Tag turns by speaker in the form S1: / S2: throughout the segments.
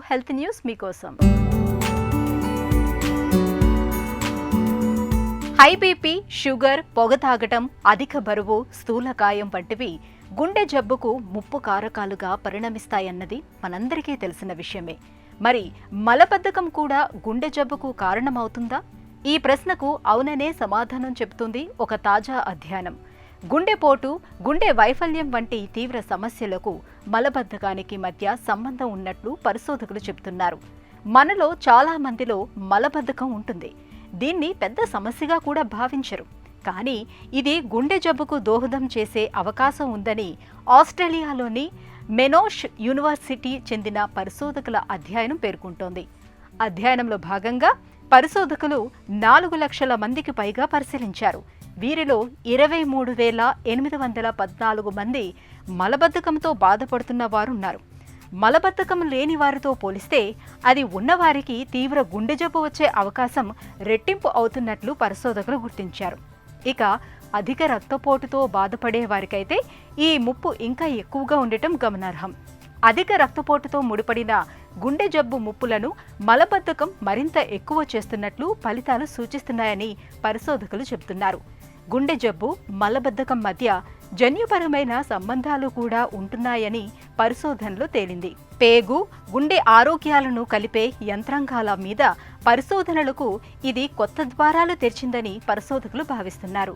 S1: Health news మీకోసం. High BP, sugar, పొగ తాగటం, అధిక బరువు, స్థూలకాయం వంటివి గుండె జబ్బుకు ముప్పు కారకాలుగా పరిణమిస్తాయన్నది మనందరికీ తెలిసిన విషయమే. మరి మలబద్ధకం కూడా గుండె జబ్బుకు కారణమవుతుందా? ఈ ప్రశ్నకు అవుననే సమాధానం చెబుతుంది ఒక తాజా అధ్యయనం. గుండెపోటు, గుండె వైఫల్యం వంటి తీవ్ర సమస్యలకు మలబద్ధకానికి మధ్య సంబంధం ఉన్నట్లు పరిశోధకులు చెబుతున్నారు. మనలో చాలా మందిలో మలబద్ధకం ఉంటుంది. దీన్ని పెద్ద సమస్యగా కూడా భావించరు. కానీ ఇది గుండె జబ్బుకు దోహదం చేసే అవకాశం ఉందని ఆస్ట్రేలియాలోని మెనోష్ యూనివర్సిటీ చెందిన పరిశోధకుల అధ్యయనం పేర్కొంటోంది. అధ్యయనంలో భాగంగా పరిశోధకులు 4 లక్షల మందికి పైగా పరిశీలించారు. వీరిలో 23,814 మంది మలబద్ధకంతో బాధపడుతున్న వారున్నారు. మలబద్ధకం లేని వారితో పోలిస్తే అది ఉన్నవారికి తీవ్ర గుండె జబ్బు వచ్చే అవకాశం రెట్టింపు అవుతున్నట్లు పరిశోధకులు గుర్తించారు. ఇక అధిక రక్తపోటుతో బాధపడే వారికైతే ఈ ముప్పు ఇంకా ఎక్కువగా ఉండటం గమనార్హం. అధిక రక్తపోటుతో ముడిపడిన గుండె జబ్బు ముప్పులను మలబద్ధకం మరింత ఎక్కువ చేస్తున్నట్లు ఫలితాలు సూచిస్తున్నాయని పరిశోధకులు చెబుతున్నారు. గుండె జబ్బు, మలబద్ధకం మధ్య జన్యుపరమైన సంబంధాలు కూడా ఉంటున్నాయని పరిశోధనలో తేలింది. పేగు, గుండె ఆరోగ్యాలను కలిపే యంత్రాంగాల మీద పరిశోధనలకు ఇది కొత్త ద్వారాలు తెరిచిందని పరిశోధకులు భావిస్తున్నారు.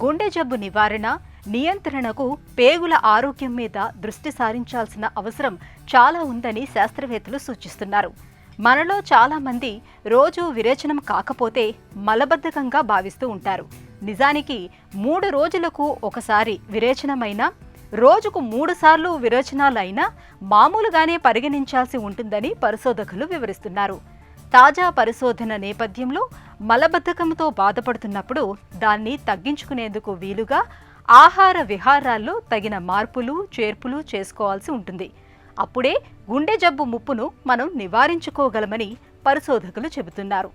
S1: గుండె జబ్బు నివారణ, నియంత్రణకు పేగుల ఆరోగ్యం మీద దృష్టి సారించాల్సిన అవసరం చాలా ఉందని శాస్త్రవేత్తలు సూచిస్తున్నారు. మనలో చాలా మంది రోజు విరేచనం కాకపోతే మలబద్ధకంగా భావిస్తూ ఉంటారు. నిజానికి 3 రోజులకు ఒకసారి విరేచనమైనా, రోజుకు 3 సార్లు విరేచనాలైనా మామూలుగానే పరిగణించాల్సి ఉంటుందని పరిశోధకులు వివరిస్తున్నారు. తాజా పరిశోధన నేపథ్యంలో మలబద్ధకంతో బాధపడుతున్నప్పుడు దాన్ని తగ్గించుకునేందుకు వీలుగా ఆహార విహారాల్లో తగిన మార్పులు, చేర్పులు చేసుకోవాల్సి ఉంటుంది. అప్పుడే గుండె జబ్బు ముప్పును మనం నివారించుకోగలమని పరిశోధకులు చెబుతున్నారు.